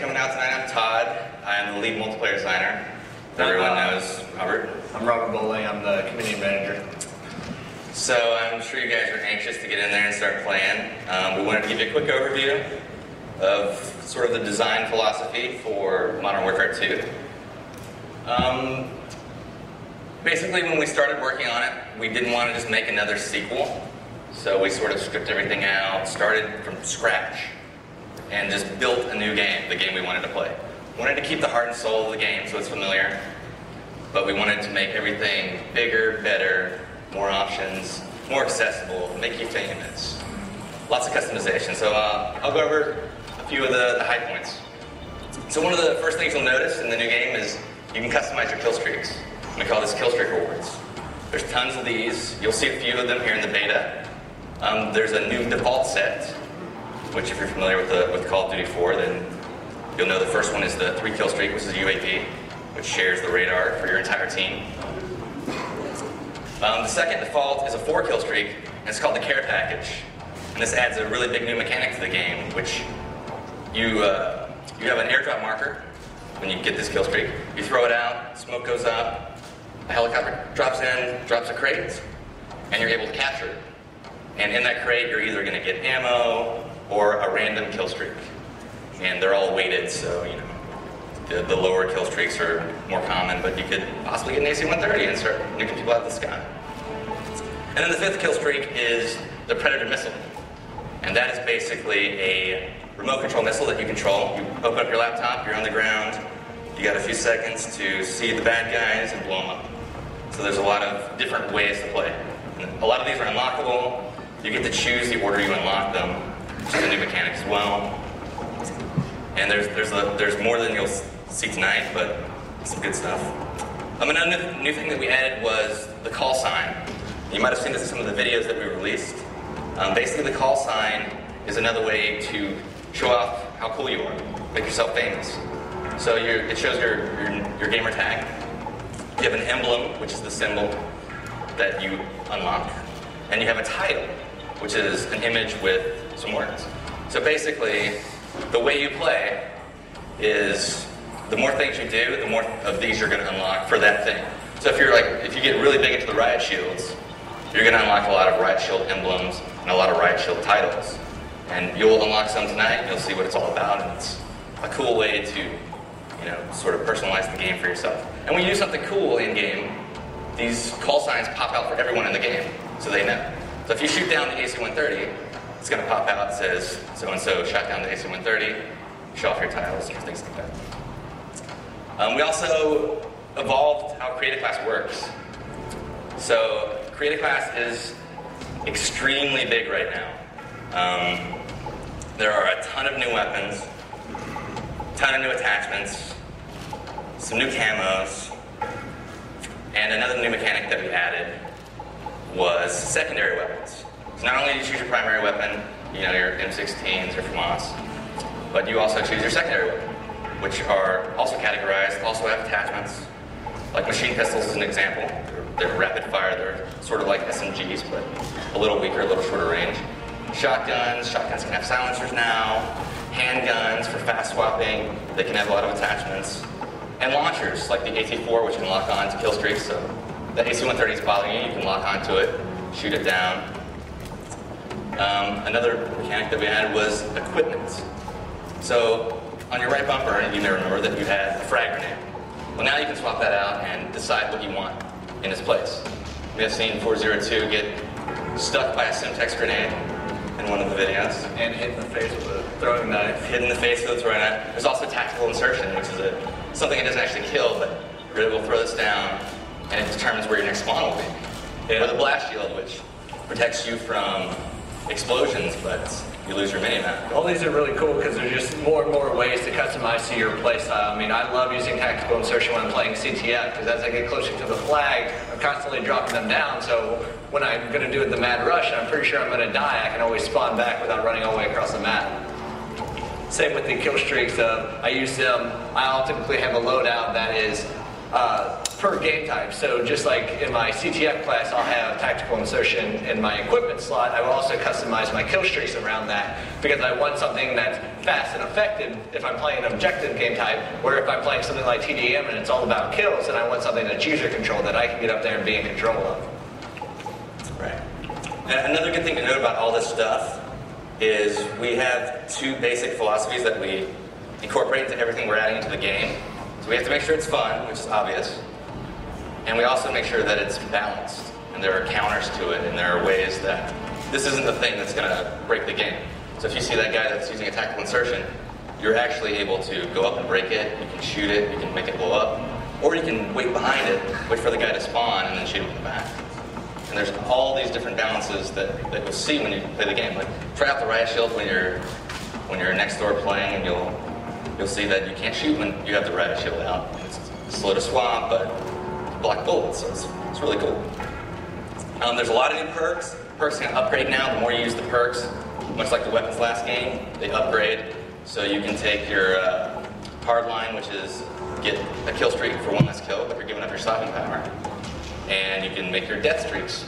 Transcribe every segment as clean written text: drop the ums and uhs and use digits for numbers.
coming out tonight. I'm Todd. I'm the lead multiplayer designer. Everyone knows Robert. I'm Robert Bowling. I'm the community manager. So I'm sure you guys are anxious to get in there and start playing. We wanted to give you a quick overview of sort of the design philosophy for Modern Warfare 2. Basically, when we started working on it, we didn't want to just make another sequel. So we sort of stripped everything out, started from scratch, and just built a new game, the game we wanted to play. Wanted to keep the heart and soul of the game so it's familiar, but we wanted to make everything bigger, better, more options, more accessible, make you famous. Lots of customization. So I'll go over a few of the high points. So one of the first things you'll notice in the new game is you can customize your kill streaks. We call this kill streak rewards. There's tons of these. You'll see a few of them here in the beta. There's a new default set, which if you're familiar with Call of Duty 4, then you'll know the first one is the 3 kill streak, which is UAV, which shares the radar for your entire team. The second default is a 4 kill streak, and it's called the care package. And this adds a really big new mechanic to the game, which you have an airdrop marker when you get this kill streak. You throw it out, smoke goes up, a helicopter drops in, drops a crate, and you're able to capture it. And in that crate, you're either going to get ammo or a random kill streak. And they're all weighted, so you know the lower kill streaks are more common, but you could possibly get an AC-130 and start nuking people out of the sky. And then the 5th kill streak is the Predator missile. And that is basically a remote control missile that you control. You open up your laptop, you're on the ground, you got a few seconds to see the bad guys and blow them up. So there's a lot of different ways to play. And a lot of these are unlockable. You get to choose the order you unlock them, which is a new mechanic as well. And there's more than you'll see tonight, but some good stuff. Another new thing that we added was the call sign. You might have seen this in some of the videos that we released. Basically, the call sign is another way to show off how cool you are, make yourself famous. So it shows your gamer tag. You have an emblem, which is the symbol that you unlock, and you have a title, which is an image with some words. So basically, the way you play is the more things you do, the more of these you're going to unlock for that thing. So if you get really big into the riot shields, you're going to unlock a lot of riot shield emblems and a lot of riot shield titles. And you'll unlock some tonight, and you'll see what it's all about, and it's a cool way to, sort of personalize the game for yourself. And when you do something cool in game, these call signs pop out for everyone in the game, so they know. So if you shoot down the AC-130, it's going to pop out that says, so-and-so shot down the AC-130, show off your titles and things like that. We also evolved how Create a Class works. So Create a Class is extremely big right now. There are a ton of new weapons, a ton of new attachments, some new camos, and another new mechanic that we added was secondary weapons. So not only do you choose your primary weapon, your M16s or FAMAS, but you also choose your secondary weapon, which are also categorized, also have attachments. Like machine pistols is an example. They're rapid fire, they're sort of like SMGs, but a little weaker, a little shorter range. Shotguns can have silencers now. Handguns for fast swapping, they can have a lot of attachments. And launchers, like the AT-4, which can lock on to kill streaks, so the AC-130 is bothering you, you can lock onto it, shoot it down. Another mechanic that we added was equipment. So on your right bumper, you may remember that you had a frag grenade. Well, now you can swap that out and decide what you want in its place. We have seen 402 get stuck by a Semtex grenade in one of the videos. And hit in the face with a throwing knife. Hit in the face with a throwing knife. There's also tactical insertion, which is something that doesn't actually kill, but you're able to throw this down, and it determines where your next spawn will be. Or the blast shield, which protects you from explosions, but you lose your mini-map. All these are really cool because there's just more and more ways to customize to your playstyle. I mean, I love using tactical insertion when I'm playing CTF because as I get closer to the flag, I'm constantly dropping them down. So when I'm going to do the mad rush and I'm pretty sure I'm going to die, I can always spawn back without running all the way across the map. Same with the kill streaks. I use them. I'll typically have a loadout that is per game type. So just like in my CTF class, I'll have tactical insertion in my equipment slot. I will also customize my kill streaks around that because I want something that's fast and effective if I'm playing an objective game type, where if I'm playing something like TDM and it's all about kills, then I want something that's user control that I can get up there and be in control of. Right. And another good thing to note about all this stuff is we have two basic philosophies that we incorporate into everything we're adding into the game. So we have to make sure it's fun, which is obvious, and we also make sure that it's balanced, and there are counters to it, and there are ways that this isn't the thing that's going to break the game. So if you see that guy that's using a tactical insertion, you're actually able to go up and break it, you can shoot it, you can make it blow up, or you can wait behind it, wait for the guy to spawn, and then shoot him in the back. And there's all these different balances that you'll see when you play the game. Like, try out the riot shield when you're next door playing, and you'll see that you can't shoot when you have the riot shield out. It's slow to swap, but block bullets, so it's really cool. There's a lot of new perks. Perks can upgrade now. The more you use the perks, much like the weapons last game, they upgrade. So you can take your hardline, which is get a kill streak for one less kill, but you're giving up your stopping power. And you can make your death streaks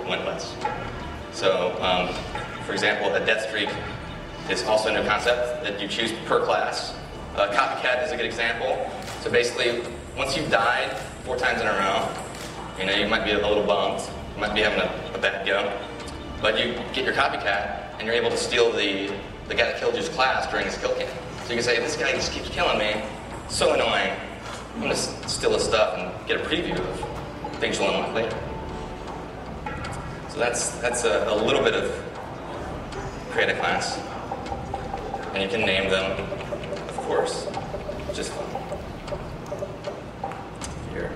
one less. So, for example, a death streak is also a new concept that you choose per class. Copycat is a good example. So basically, once you've died 4 times in a row, you might be a little bummed, you might be having a bad go, but you get your copycat, and you're able to steal the guy that killed you's class during his kill cam. So you can say, this guy just keeps killing me, so annoying, I'm going to steal his stuff and get a preview of things you'll unlock later. So that's a little bit of create a class. And you can name them, of course, just fun. Here.